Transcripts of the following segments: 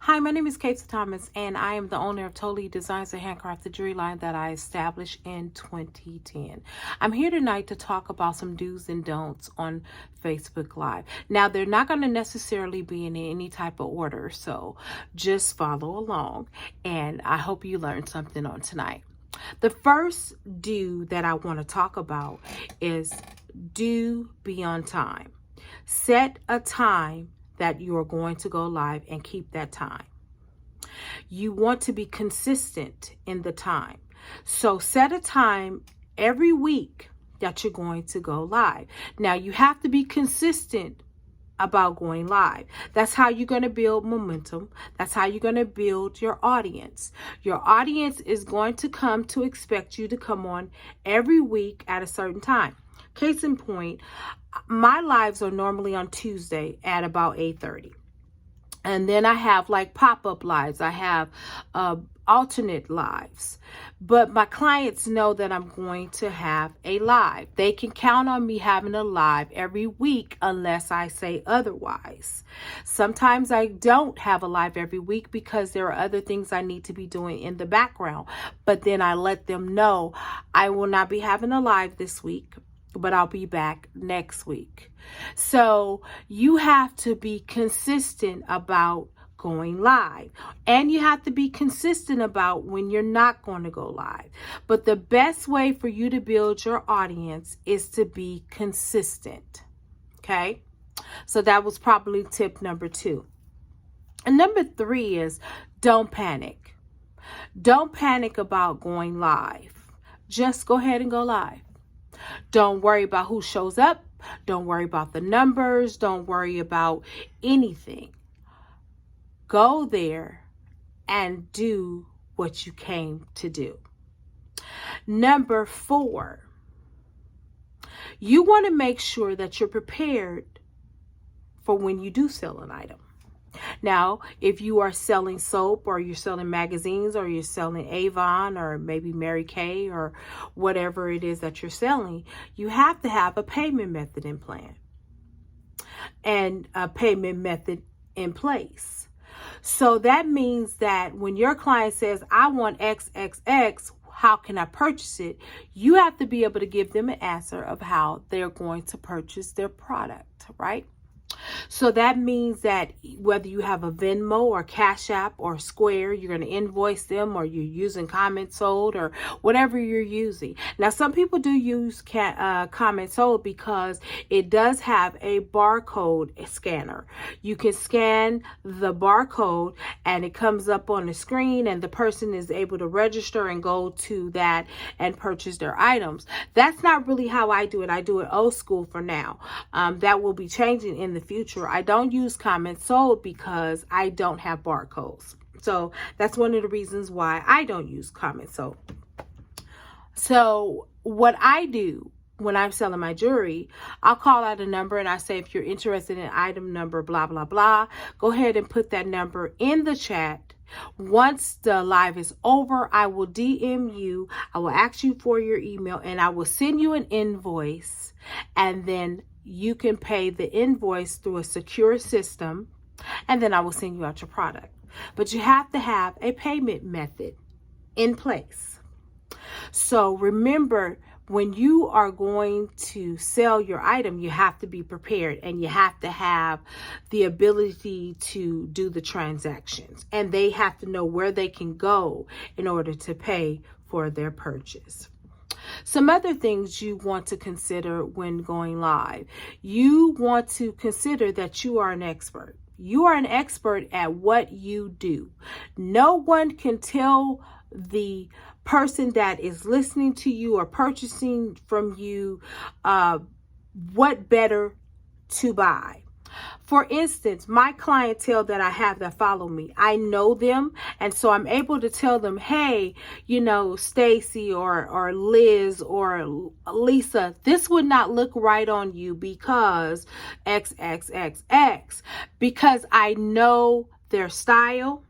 Hi, my name is Casey Thomas, and I am the owner of Totally Designs, a handcrafted jewelry line that I established in 2010. I'm here tonight to talk about some do's and don'ts on Facebook Live. Now, they're not going to necessarily be in any type of order, so just follow along, and I hope you learned something on tonight. The first do that I want to talk about is do be on time. Set a time that you are going to go live and keep that time. You want to be consistent in the time. So set a time every week that you're going to go live. Now you have to be consistent about going live. That's how you're going to build momentum. That's how you're going to build your audience. Your audience is going to come to expect you to come on every week at a certain time. Case in point, my lives are normally on Tuesday at about 8:30. And then I have like pop-up lives. I have alternate lives. But my clients know that I'm going to have a live. They can count on me having a live every week unless I say otherwise. Sometimes I don't have a live every week because there are other things I need to be doing in the background. But then I let them know I will not be having a live this week, but I'll be back next week. So you have to be consistent about going live, and you have to be consistent about when you're not going to go live. But the best way for you to build your audience is to be consistent. Okay. So that was probably tip number 2. And number 3 is don't panic. Don't panic about going live. Just go ahead and go live. Don't worry about who shows up. Don't worry about the numbers. Don't worry about anything. Go there and do what you came to do. Number 4, you want to make sure that you're prepared for when you do sell an item. Now, if you are selling soap, or you're selling magazines, or you're selling Avon, or maybe Mary Kay, or whatever it is that you're selling, you have to have a payment method in plan and a payment method in place. So that means that when your client says, I want XXX, how can I purchase it? You have to be able to give them an answer of how they're going to purchase their product, right? So that means that whether you have a Venmo or Cash App or Square, you're going to invoice them, or you're using Comment Sold or whatever you're using. Now, some people do use Comment Sold because it does have a barcode scanner. You can scan the barcode and it comes up on the screen, and the person is able to register and go to that and purchase their items. That's not really how I do it. I do it old school for now. That will be changing in the future. I don't use Comment Sold because I don't have barcodes. So that's one of the reasons why I don't use Comment Sold. So what I do when I'm selling my jewelry, I'll call out a number and I say, if you're interested in item number, blah, blah, blah, go ahead and put that number in the chat. Once the live is over, I will DM you. I will ask you for your email, and I will send you an invoice, and then you can pay the invoice through a secure system, and then I will send you out your product. But you have to have a payment method in place. So remember, when you are going to sell your item, you have to be prepared, and you have to have the ability to do the transactions, and they have to know where they can go in order to pay for their purchase. Some other things you want to consider when going live. You want to consider that you are an expert. You are an expert at what you do. No one can tell the person that is listening to you or purchasing from you what better to buy. For instance, my clientele that I have that follow me, I know them, and so I'm able to tell them, hey, Stacy or Liz or Lisa, this would not look right on you because XXXX, because I know their style,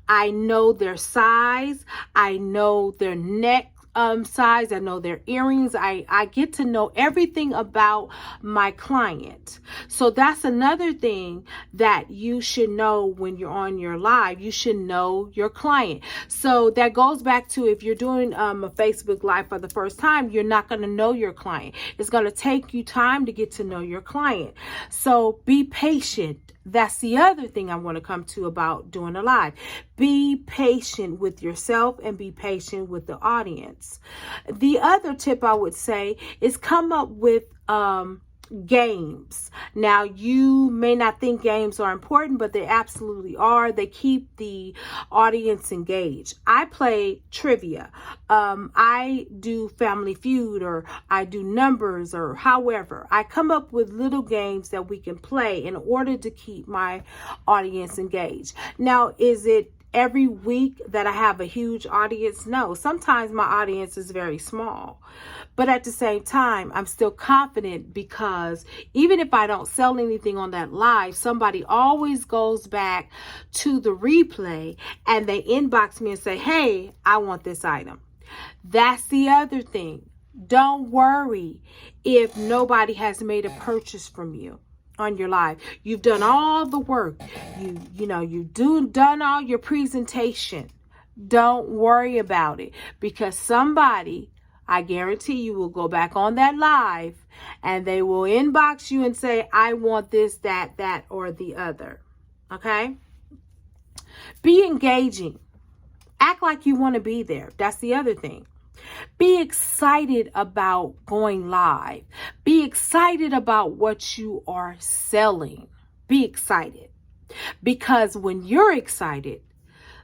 I know their size, I know their neck size. I know their earrings. I get to know everything about my client. So that's another thing that you should know when you're on your live. You should know your client. So that goes back to, if you're doing a Facebook Live for the first time, you're not going to know your client. It's going to take you time to get to know your client. So be patient. That's the other thing I want to come to about doing a live. Be patient with yourself and be patient with the audience. The other tip I would say is come up with games. Now, you may not think games are important, but they absolutely are. They keep the audience engaged. I play trivia. I do Family Feud, or I do numbers, or however. I come up with little games that we can play in order to keep my audience engaged. Now, is it every week that I have a huge audience? No, sometimes my audience is very small. But at the same time, I'm still confident, because even if I don't sell anything on that live, somebody always goes back to the replay and they inbox me and say, hey, I want this item. That's the other thing. Don't worry if nobody has made a purchase from you on your live. You've done all the work. You've done all your presentation. Don't worry about it, because somebody, I guarantee you, will go back on that live and they will inbox you and say, I want this, that, or the other. Okay? Be engaging. Act like you want to be there. That's the other thing. Be excited about going live. Be excited about what you are selling. Be excited. Because when you're excited,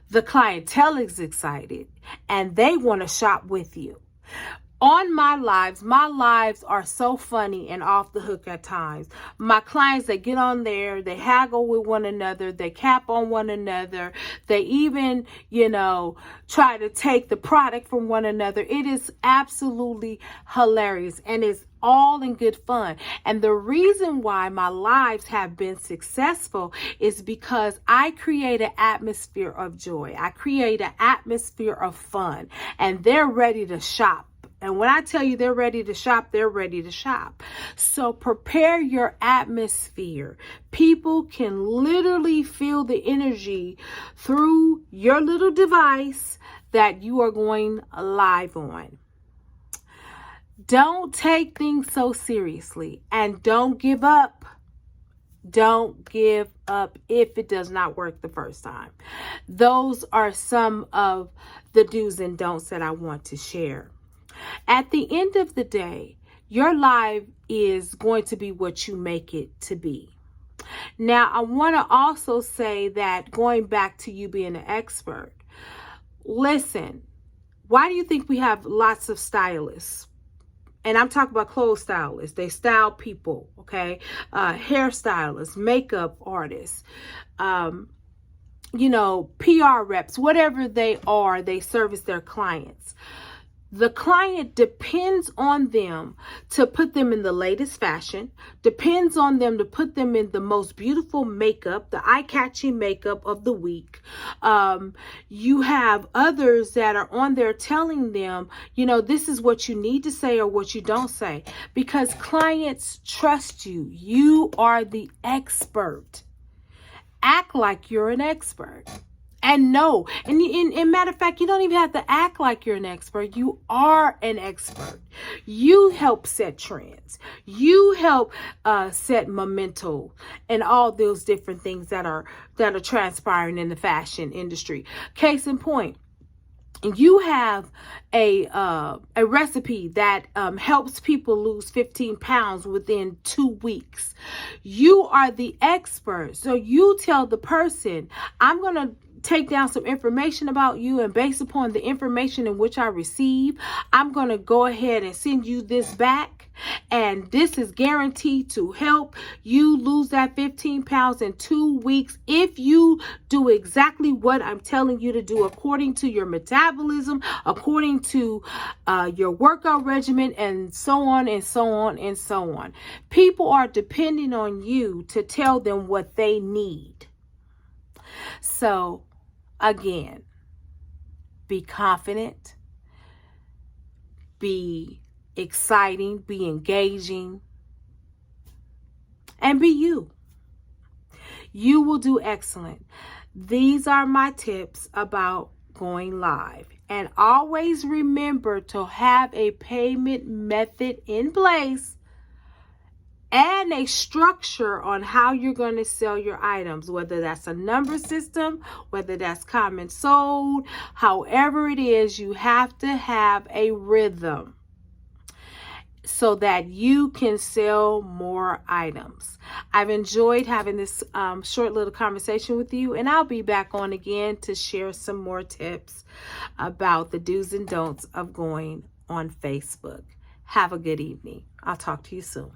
the clientele is excited and they want to shop with you. On my lives are so funny and off the hook at times. My clients, they get on there, they haggle with one another, they cap on one another, they even, try to take the product from one another. It is absolutely hilarious, and it's all in good fun. And the reason why my lives have been successful is because I create an atmosphere of joy. I create an atmosphere of fun, and they're ready to shop. And when I tell you they're ready to shop, they're ready to shop. So prepare your atmosphere. People can literally feel the energy through your little device that you are going live on. Don't take things so seriously, and don't give up. Don't give up if it does not work the first time. Those are some of the do's and don'ts that I want to share. At the end of the day, your live is going to be what you make it to be. Now, I want to also say that, going back to you being an expert, listen, why do you think we have lots of stylists? And I'm talking about clothes stylists. They style people, okay? Hairstylists, makeup artists, PR reps, whatever they are, they service their clients. The client depends on them to put them in the latest fashion, depends on them to put them in the most beautiful makeup, the eye-catching makeup of the week. You have others that are on there telling them, this is what you need to say or what you don't say, because clients trust you. You are the expert. Act like you're an expert. And no, and matter of fact, you don't even have to act like you're an expert. You are an expert. You help set trends. You help set momentum and all those different things that are transpiring in the fashion industry. Case in point, you have a recipe that helps people lose 15 pounds within 2 weeks. You are the expert. So you tell the person, I'm going to take down some information about you, and based upon the information in which I receive, I'm going to go ahead and send you this back, and this is guaranteed to help you lose that 15 pounds in 2 weeks if you do exactly what I'm telling you to do, according to your metabolism, according to your workout regimen, and so on and so on and so on. People are depending on you to tell them what they need. So again, be confident, be exciting, be engaging, and be you. You will do excellent. These are my tips about going live. And always remember to have a payment method in place and a structure on how you're going to sell your items, whether that's a number system, whether that's comments sold, however it is, you have to have a rhythm so that you can sell more items. I've enjoyed having this short little conversation with you, and I'll be back on again to share some more tips about the do's and don'ts of going on Facebook. Have a good evening. I'll talk to you soon.